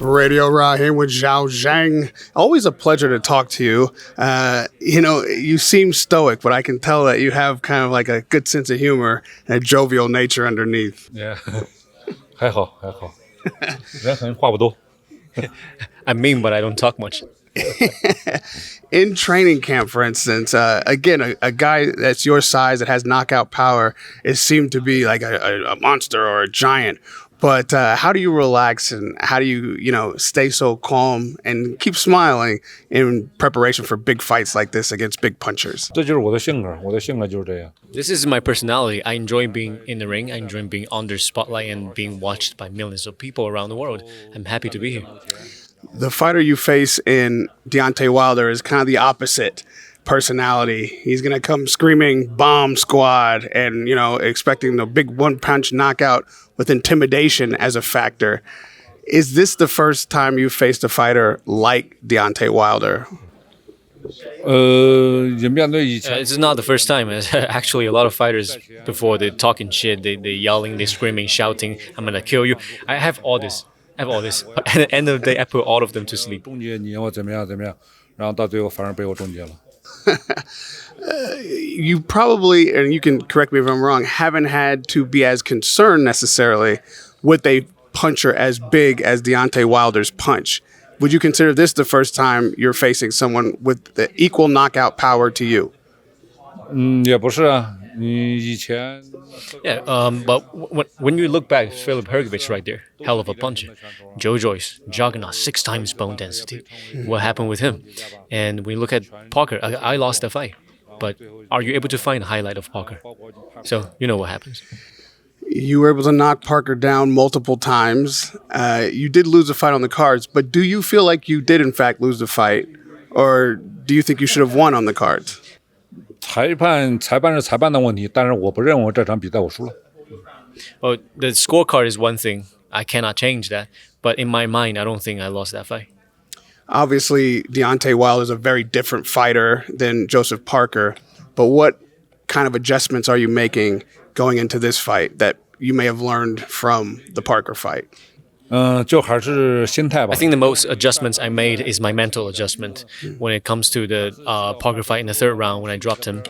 Radio Rahim with Zhilei Zhang. Always a pleasure to talk to you. You seem stoic, but I can tell that you have kind of like a good sense of humor and a jovial nature underneath. Yeah. 还好人可能话不多 I'm mean, but I don't talk much. In training camp, for instance, again, a guy that's your size that has knockout power is seemed to be like a monster or a giant. But how do you relax and how do you, stay so calm and keep smiling in preparation for big fights like this against big punchers? 这就是我的性格就是这样 This is my personality. I enjoy being in the ring. I enjoy being under spotlight and being watched by millions of people around the world. I'm happy to be here. The fighter you face in Deontay Wilder is kind of the opposite personality. He's going to come screaming bomb squad and, expecting the big one-punch knockout with intimidation as a factor. Is this the first time you faced a fighter like Deontay Wilder? 也面对以前 It's not the first time. Actually, a lot of fighters before they talking shit, they yelling, they screaming, shouting, I'm going to kill you. I have all this. But at the end of the day, I put all of them to sleep. 终结你我怎么样然后到最后反而被我终结了 You probably, and you can correct me if I'm wrong, haven't had to be as concerned necessarily with a puncher as big as Deontay Wilder's punch. Would you consider this the first time you're facing someone with the equal knockout power to you? 也不是啊你以前 Yeah, but when you look back, Philip Hergovich right there, hell of a puncher. Joe Joyce, juggernaut, 6 times bone density. What happened with him? And we look at Parker. I lost the fight, but are you able to find a highlight of Parker? So you know what happens. You were able to knock Parker down multiple times. You did lose a fight on the cards, but do you feel like you did in fact lose the fight? Or do you think you should have won on the cards? 裁判是裁判的问题但是我不认为这场比赛我输了 Well, the scorecard is one thing. I cannot change that. But in my mind, I don't think I lost that fight. Obviously, Deontay Wilder is a very different fighter than Joseph Parker. But what kind of adjustments are you making going into this fight that you may have learned from the Parker fight? 就还是心态吧 I think the most adjustments I made is my mental adjustment. When it comes to the Parker fight in the 3rd round, when I dropped him,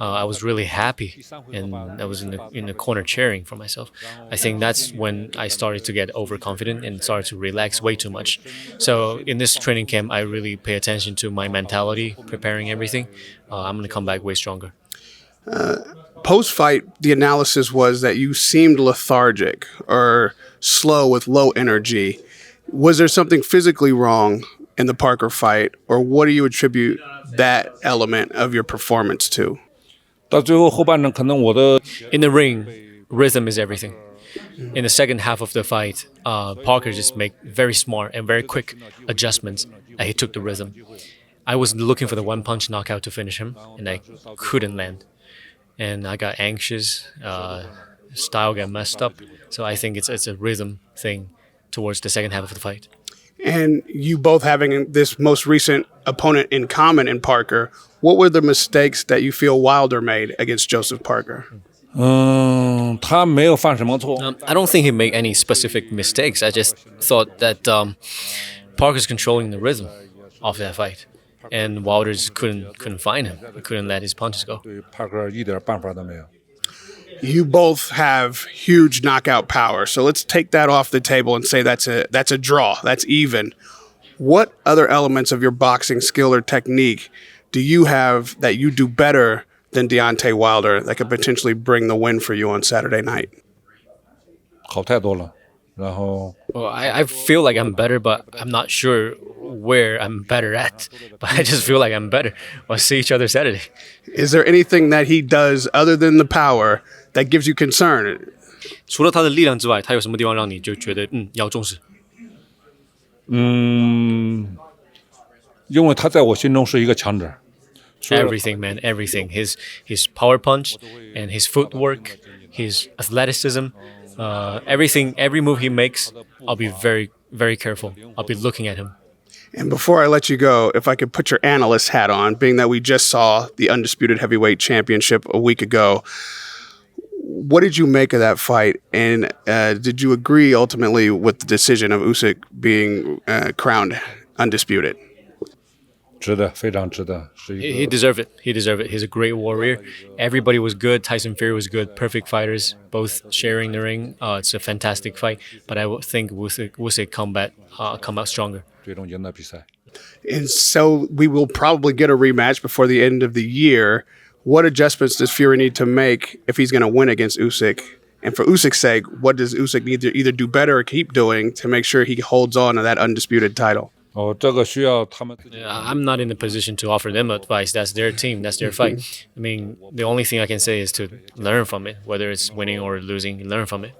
I was really happy, and I was in the corner cheering for myself. I think that's when I started to get overconfident and started to relax way too much. So in this training camp, I really pay attention to my mentality, preparing everything. I'm going to come back way stronger. Post-fight, the analysis was that you seemed lethargic or slow with low energy. Was there something physically wrong in the Parker fight, or what do you attribute that element of your performance to? 到最后后半程可能我的 In the ring, rhythm is everything. In the second half of the fight, Parker just make very smart and very quick adjustments, and he took the rhythm. I was looking for the one-punch knockout to finish him, and I couldn't land. And I got anxious, style got messed up. So I think it's a rhythm thing towards the second half of the fight. And you both having this most recent opponent in common in Parker, what were the mistakes that you feel Wilder made against Joseph Parker? 他没有犯什么错 I don't think he made any specific mistakes. I just thought that Parker's controlling the rhythm of that fight. And Wilder just couldn't find him. He couldn't let his punches go. 对帕克一点办法都没有 You both have huge knockout power. So let's take that off the table and say that's a draw. That's even. What other elements of your boxing skill or technique do you have that you do better than Deontay Wilder that could potentially bring the win for you on Saturday night? 好太多了然后 Well, I feel like I'm better, but I'm not sure where I'm better at. But I just feel like I'm better. We'll see each other Saturday. Is there anything that he does other than the power that gives you concern? 除了他的力量之外，他有什么地方让你就觉得要重视？因为他在我心中是一个强者 Everything, man, everything. His power punch and his footwork, his athleticism, everything, every move he makes, I'll be very, very careful. I'll be looking at him. And before I let you go, if I could put your analyst hat on, being that we just saw the Undisputed Heavyweight Championship a week ago, What did you make of that fight? And did you agree ultimately with the decision of Usyk being crowned undisputed? 值得，非常值得，是一 He 个 deserved it. He deserved it. He's a great warrior. Everybody was good. Tyson Fury was good. Perfect fighters, both sharing the ring. It's a fantastic fight. But I would think Usyk come out stronger. 最终赢的比赛。 And so we will probably get a rematch before the end of the year. What adjustments does Fury need to make if he's going to win against Usyk? And for Usyk's sake, what does Usyk need to either do better or keep doing to make sure he holds on to that undisputed title? 哦，这个需要他们自己 I'm not in a position to offer them advice. That's their team. That's their fight. I mean, the only thing I can say is to learn from it, whether it's winning or losing. Learn from it.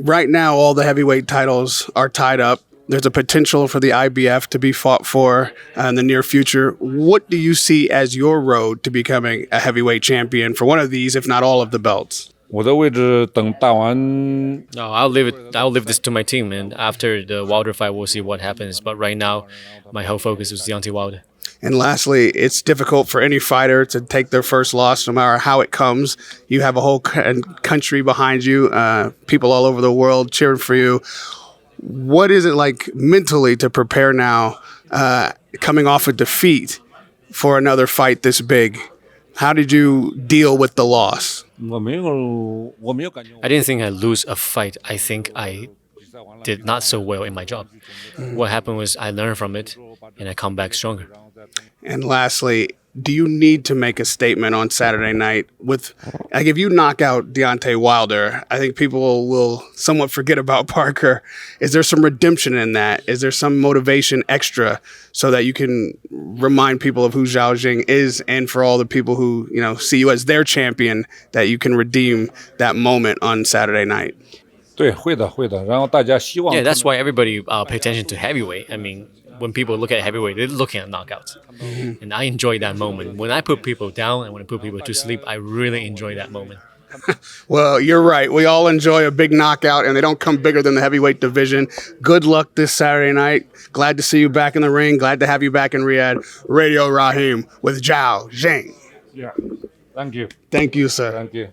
Right now, all the heavyweight titles are tied up. There's a potential for the IBF to be fought for in the near future. What do you see as your road to becoming a heavyweight champion for one of these, if not all of the belts? 我的位置等打完 No, I'll leave it. I'll leave this to my team, and after the Wilder fight, we'll see what happens. But right now, my whole focus is Deontay Wilder. And lastly, it's difficult for any fighter to take their first loss, no matter how it comes. You have a whole country behind you, people all over the world cheering for you. What is it like mentally to prepare now, coming off a defeat for another fight this big? How did you deal with the loss? 我没有感觉 I didn't think I'd lose a fight. I think I did not so well in my job. What happened was I learned from it, and I come back stronger. And lastly, do you need to make a statement on Saturday night with, like, if you knock out Deontay Wilder, I think people will somewhat forget about Parker. Is there some redemption in that? Is there some motivation extra so that you can remind people of who Zhao Jing is, and for all the people who, you know, see you as their champion, that you can redeem that moment on Saturday night? 对，会的，会的。然后大家希望 Yeah, that's why everybody pay attention to heavyweight. I mean, when people look at heavyweight, they're looking at knockouts. And I enjoy that moment. When I put people down and when I put people to sleep, I really enjoy that moment. Well, you're right. We all enjoy a big knockout, and they don't come bigger than the heavyweight division. Good luck this Saturday night. Glad to see you back in the ring. Glad to have you back in Riyadh. Radio Rahim with Zhao Zhang. Yeah. Thank you. Thank you, sir. Thank you.